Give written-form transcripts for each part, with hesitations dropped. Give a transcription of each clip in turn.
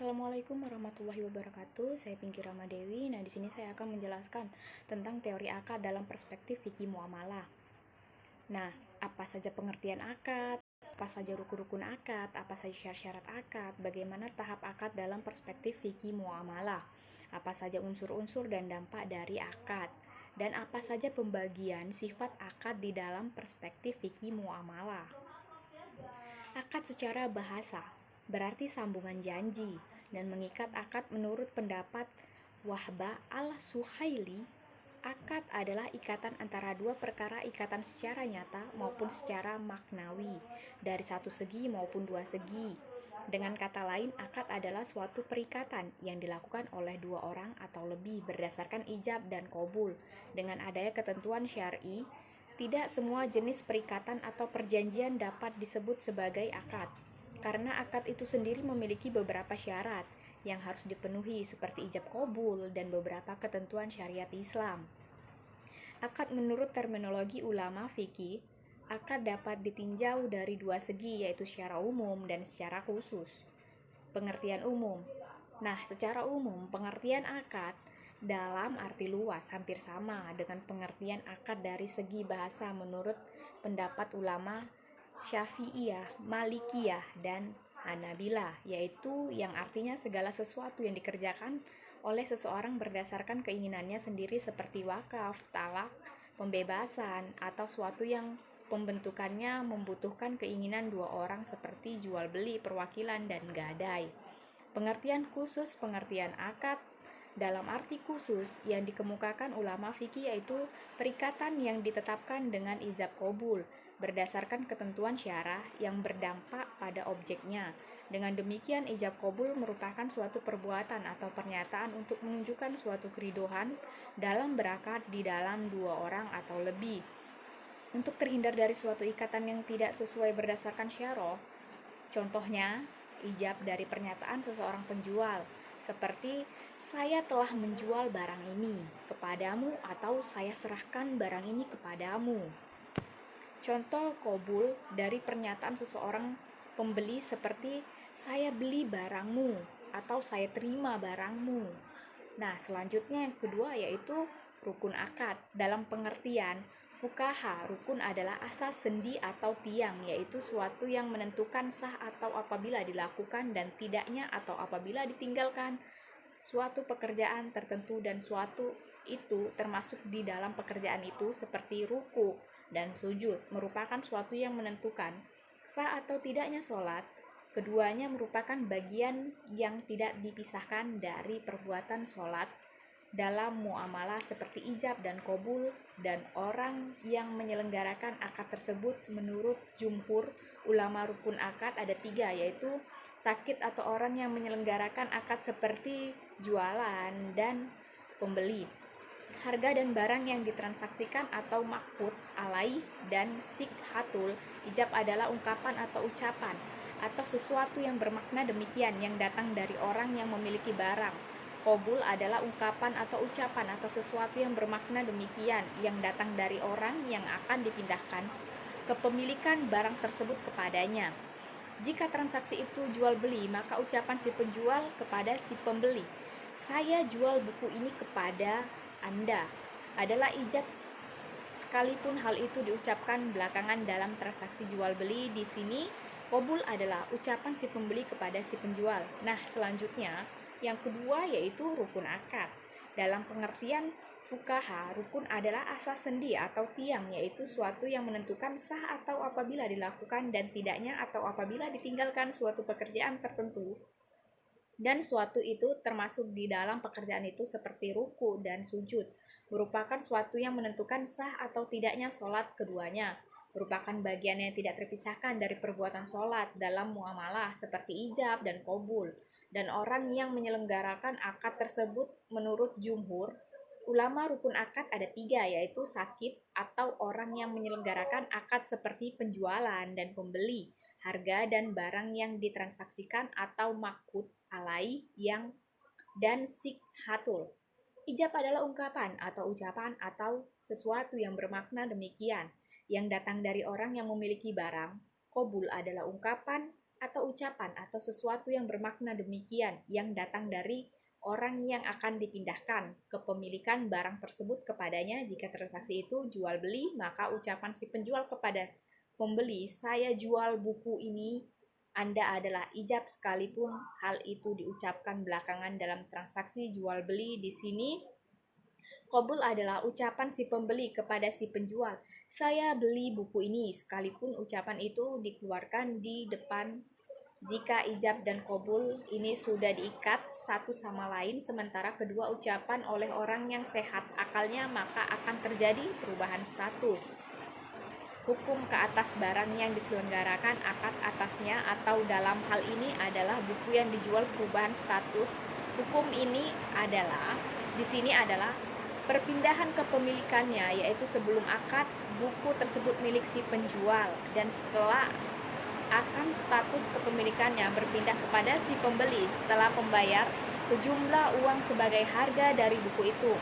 Assalamualaikum warahmatullahi wabarakatuh. Saya Pinky Ramadewi. Nah, di sini saya akan menjelaskan tentang teori akad dalam perspektif fikih muamalah. Nah, apa saja pengertian akad? Apa saja rukun-rukun akad? Apa saja syarat-syarat akad? Bagaimana tahap akad dalam perspektif fikih muamalah? Apa saja unsur-unsur dan dampak dari akad? Dan apa saja pembagian sifat akad di dalam perspektif fikih muamalah? Akad secara bahasa berarti sambungan janji, dan mengikat akad menurut pendapat Wahbah al-Suhaili, akad adalah ikatan antara dua perkara, ikatan secara nyata maupun secara maknawi, dari satu segi maupun dua segi. Dengan kata lain, akad adalah suatu perikatan yang dilakukan oleh dua orang atau lebih berdasarkan ijab dan qabul. Dengan adanya ketentuan syar'i, tidak semua jenis perikatan atau perjanjian dapat disebut sebagai akad, karena akad itu sendiri memiliki beberapa syarat yang harus dipenuhi seperti ijab qabul dan beberapa ketentuan syariat Islam. Akad menurut terminologi ulama fikih, akad dapat ditinjau dari dua segi, yaitu secara umum dan secara khusus. Pengertian umum. Nah, secara umum, pengertian akad dalam arti luas hampir sama dengan pengertian akad dari segi bahasa menurut pendapat ulama Syafi'iyah, Malikiyah, dan Hanabilah, yaitu yang artinya segala sesuatu yang dikerjakan oleh seseorang berdasarkan keinginannya sendiri seperti wakaf, talak, pembebasan, atau suatu yang pembentukannya membutuhkan keinginan dua orang seperti jual beli, perwakilan, dan gadai. Pengertian khusus pengertian akad dalam arti khusus yang dikemukakan ulama fikih yaitu perikatan yang ditetapkan dengan ijab qabul berdasarkan ketentuan syarah yang berdampak pada objeknya. Dengan demikian, ijab qabul merupakan suatu perbuatan atau pernyataan untuk menunjukkan suatu keridoan dalam berakad di dalam dua orang atau lebih. Untuk terhindar dari suatu ikatan yang tidak sesuai berdasarkan syarah, contohnya ijab dari pernyataan seseorang penjual, seperti saya telah menjual barang ini kepadamu atau saya serahkan barang ini kepadamu. Contoh qabul dari pernyataan seseorang pembeli seperti saya beli barangmu atau saya terima barangmu. Nah, selanjutnya yang kedua yaitu rukun akad. Dalam pengertian fuqaha, rukun adalah asas sendi atau tiang, yaitu suatu yang menentukan sah atau apabila dilakukan dan tidaknya atau apabila ditinggalkan suatu pekerjaan tertentu, dan suatu itu termasuk di dalam pekerjaan itu seperti ruku dan sujud merupakan suatu yang menentukan sah atau tidaknya sholat. Keduanya merupakan bagian yang tidak dipisahkan dari perbuatan sholat dalam muamalah seperti ijab dan qabul, dan orang yang menyelenggarakan akad tersebut menurut jumhur ulama rukun akad ada tiga, yaitu sakit atau orang yang menyelenggarakan akad seperti jualan dan pembeli, harga dan barang yang ditransaksikan atau makut alaih, dan sikhatul. Ijab adalah ungkapan atau ucapan atau sesuatu yang bermakna demikian yang datang dari orang yang memiliki barang. Qabul adalah ungkapan atau ucapan atau sesuatu yang bermakna demikian yang datang dari orang yang akan dipindahkan kepemilikan barang tersebut kepadanya. Jika transaksi itu jual beli, maka ucapan si penjual kepada si pembeli, saya jual buku ini kepada Anda, adalah ijab, sekalipun hal itu diucapkan belakangan dalam transaksi jual beli. Di sini qabul adalah ucapan si pembeli kepada si penjual. Nah, selanjutnya yang kedua yaitu rukun akad. Dalam pengertian fuqaha, rukun adalah asas sendi atau tiang, yaitu suatu yang menentukan sah atau apabila dilakukan dan tidaknya atau apabila ditinggalkan suatu pekerjaan tertentu, dan suatu itu termasuk di dalam pekerjaan itu seperti ruku dan sujud merupakan suatu yang menentukan sah atau tidaknya sholat. Keduanya merupakan bagian yang tidak terpisahkan dari perbuatan sholat dalam muamalah seperti ijab dan qabul, dan orang yang menyelenggarakan akad tersebut menurut jumhur ulama rukun akad ada tiga, yaitu sakit atau orang yang menyelenggarakan akad seperti penjualan dan pembeli, harga dan barang yang ditransaksikan atau makut alaih yang, dan sikhatul. Ijab adalah ungkapan atau ucapan atau sesuatu yang bermakna demikian yang datang dari orang yang memiliki barang. Qabul adalah ungkapan atau ucapan atau sesuatu yang bermakna demikian yang datang dari orang yang akan dipindahkan kepemilikan barang tersebut kepadanya. Jika transaksi itu jual beli, maka ucapan si penjual kepada pembeli, "Saya jual buku ini," Anda adalah ijab sekalipun hal itu diucapkan belakangan dalam transaksi jual beli. Di sini qabul adalah ucapan si pembeli kepada si penjual, "Saya beli buku ini," sekalipun ucapan itu dikeluarkan di depan. Jika ijab dan qabul ini sudah diikat satu sama lain, sementara kedua ucapan oleh orang yang sehat akalnya, maka akan terjadi perubahan status. Hukum ke atas barang yang diselenggarakan akad atasnya, atau dalam hal ini adalah buku yang dijual, perubahan status. Hukum ini adalah di sini adalah perpindahan kepemilikannya, yaitu sebelum akad buku tersebut milik si penjual, dan setelah akan status kepemilikannya berpindah kepada si pembeli setelah membayar sejumlah uang sebagai harga dari buku itu.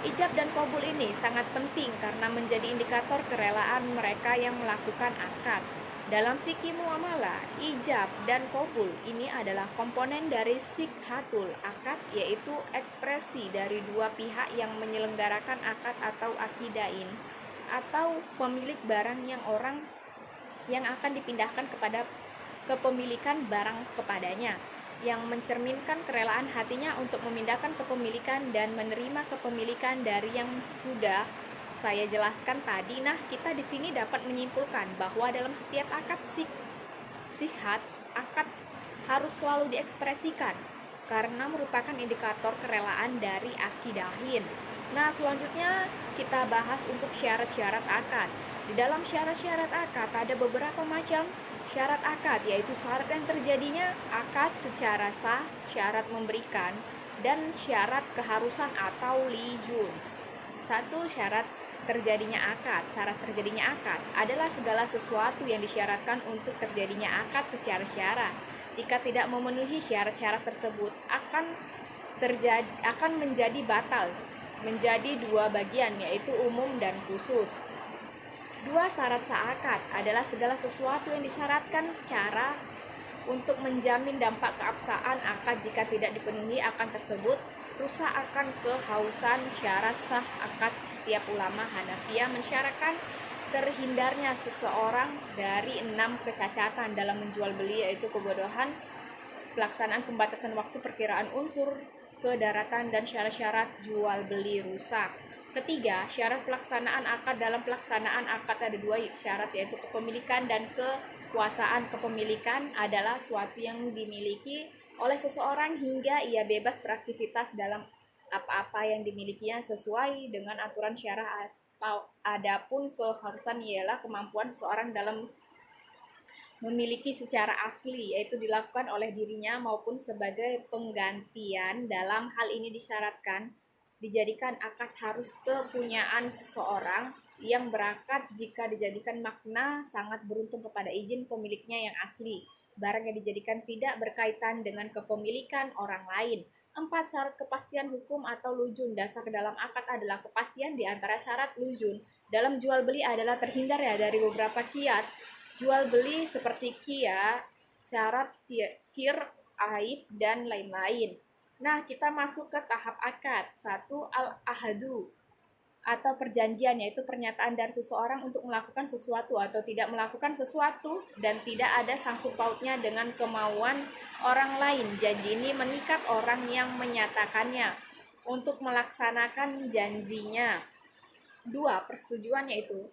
Ijab dan qabul ini sangat penting karena menjadi indikator kerelaan mereka yang melakukan akad. Dalam fikih muamalah, ijab dan qabul ini adalah komponen dari sihhatul akad, yaitu ekspresi dari dua pihak yang menyelenggarakan akad atau akidain, atau pemilik barang yang orang yang akan dipindahkan kepada kepemilikan barang kepadanya, yang mencerminkan kerelaan hatinya untuk memindahkan kepemilikan dan menerima kepemilikan dari yang sudah saya jelaskan tadi. Nah, kita di sini dapat menyimpulkan bahwa dalam setiap akad sihhat, akad harus selalu diekspresikan karena merupakan indikator kerelaan dari akidahin. Nah, selanjutnya kita bahas untuk syarat-syarat akad. Di dalam syarat-syarat akad ada beberapa macam syarat akad, yaitu syarat yang terjadinya akad secara sah, syarat memberikan, dan syarat keharusan atau lizum. 1. Syarat terjadinya akad. Syarat terjadinya akad adalah segala sesuatu yang disyaratkan untuk terjadinya akad secara syarat. Jika tidak memenuhi syarat-syarat tersebut akan menjadi batal, menjadi dua bagian, yaitu umum dan khusus. 2. Syarat sah akad adalah segala sesuatu yang disyaratkan cara untuk menjamin dampak keabsahan akad. Jika tidak dipenuhi akad tersebut, rusak akan kehausan. Syarat sah akad setiap ulama Hanafiyah mensyaratkan terhindarnya seseorang dari 6 kecacatan dalam menjual beli, yaitu kebodohan, pelaksanaan pembatasan waktu, perkiraan unsur kedaratan, dan syarat-syarat jual beli rusak. 3. Syarat pelaksanaan akad. Dalam pelaksanaan akad ada 2 syarat, yaitu kepemilikan dan kekuasaan. Kepemilikan adalah suatu yang dimiliki oleh seseorang hingga ia bebas beraktivitas dalam apa-apa yang dimilikinya sesuai dengan aturan syariat. Adapun keharusan ialah kemampuan seseorang dalam memiliki secara asli, yaitu dilakukan oleh dirinya maupun sebagai penggantian. Dalam hal ini disyaratkan dijadikan akad harus kepunyaan seseorang yang berakad. Jika dijadikan makna sangat beruntung kepada izin pemiliknya yang asli. Barang yang dijadikan tidak berkaitan dengan kepemilikan orang lain. 4. Syarat kepastian hukum atau luzun. Dasar ke dalam akad adalah kepastian. Di antara syarat luzun dalam jual beli adalah terhindar dari beberapa qiyad jual beli seperti syarat kir, aib, dan lain-lain. Nah, kita masuk ke tahap akad. 1. Al-ahadu atau perjanjian, yaitu pernyataan dari seseorang untuk melakukan sesuatu atau tidak melakukan sesuatu dan tidak ada sangkut pautnya dengan kemauan orang lain. Janji ini mengikat orang yang menyatakannya untuk melaksanakan janjinya. 2. Persetujuan, yaitu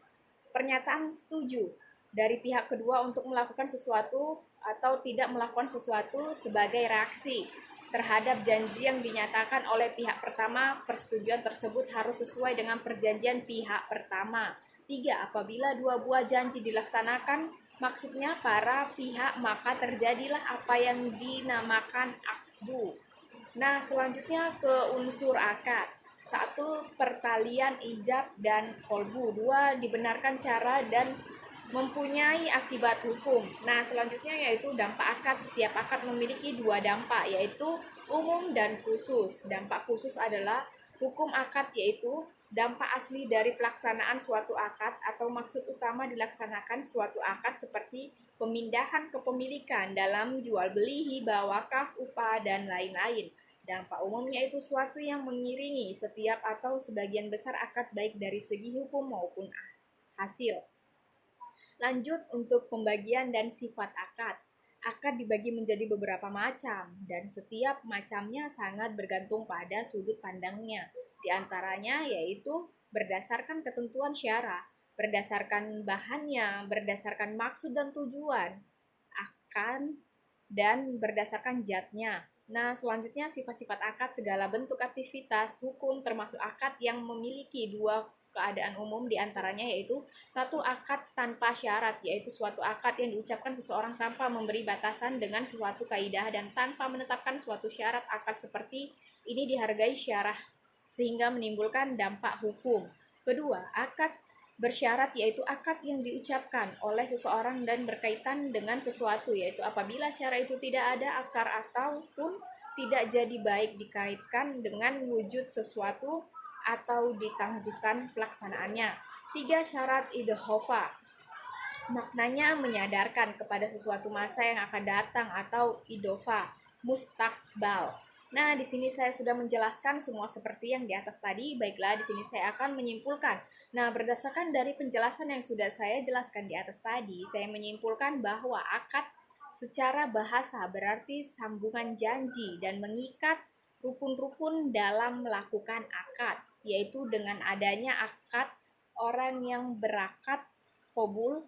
pernyataan setuju dari pihak kedua untuk melakukan sesuatu atau tidak melakukan sesuatu sebagai reaksi terhadap janji yang dinyatakan oleh pihak pertama. Persetujuan tersebut harus sesuai dengan perjanjian pihak pertama. 3. Apabila dua buah janji dilaksanakan maksudnya para pihak, maka terjadilah apa yang dinamakan akdu. Nah, selanjutnya ke unsur akad. 1. Pertalian ijab dan qalbu. 2. Dibenarkan cara dan mempunyai akibat hukum. Nah, selanjutnya yaitu dampak akad. Setiap akad memiliki 2 dampak, yaitu umum dan khusus. Dampak khusus adalah hukum akad, yaitu Dampak asli dari pelaksanaan suatu akad atau maksud utama dilaksanakan suatu akad seperti pemindahan kepemilikan dalam jual beli, hibah, wakaf, upah, dan lain-lain. Dampak umumnya itu suatu yang mengiringi setiap atau sebagian besar akad baik dari segi hukum maupun hasil. Lanjut untuk pembagian dan sifat akad. Akad dibagi menjadi beberapa macam dan setiap macamnya sangat bergantung pada sudut pandangnya. Di antaranya yaitu berdasarkan ketentuan syara, berdasarkan bahannya, berdasarkan maksud dan tujuan, akan dan berdasarkan zatnya. Nah, selanjutnya sifat-sifat akad segala bentuk aktivitas hukum termasuk akad yang memiliki dua keadaan umum diantaranya yaitu satu akad tanpa syarat, yaitu suatu akad yang diucapkan seseorang tanpa memberi batasan dengan suatu kaidah dan tanpa menetapkan suatu syarat. Akad seperti ini dihargai syarah sehingga menimbulkan dampak hukum. Kedua, akad bersyarat yaitu akad yang diucapkan oleh seseorang dan berkaitan dengan sesuatu, yaitu apabila syarat itu tidak ada akar ataupun tidak jadi baik dikaitkan dengan wujud sesuatu atau ditangguhkan pelaksanaannya. 3. Syarat idhofa. Maknanya menyadarkan kepada sesuatu masa yang akan datang atau idofa, mustakbal. Nah, di sini saya sudah menjelaskan semua seperti yang di atas tadi. Baiklah, di sini saya akan menyimpulkan. Nah, berdasarkan dari penjelasan yang sudah saya jelaskan di atas tadi, saya menyimpulkan bahwa akad secara bahasa berarti sambungan janji dan mengikat rukun-rukun dalam melakukan akad, yaitu dengan adanya akad orang yang berakad qabul,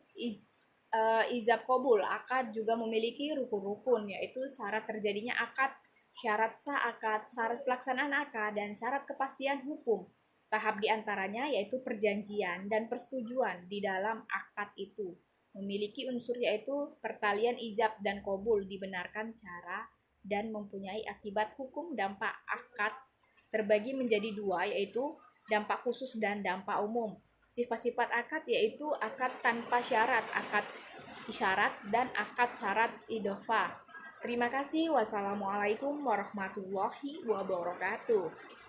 ijab qabul. Akad juga memiliki rukun-rukun, yaitu syarat terjadinya akad, syarat sah akad, syarat pelaksanaan akad, dan syarat kepastian hukum. Tahap diantaranya yaitu perjanjian dan persetujuan di dalam akad itu. Memiliki unsur yaitu pertalian ijab dan qabul, dibenarkan cara dan mempunyai akibat hukum. Dampak akad terbagi menjadi dua, yaitu dampak khusus dan dampak umum. Sifat-sifat akad yaitu akad tanpa syarat, akad isyarat, dan akad syarat idhofa. Terima kasih. Wassalamualaikum warahmatullahi wabarakatuh.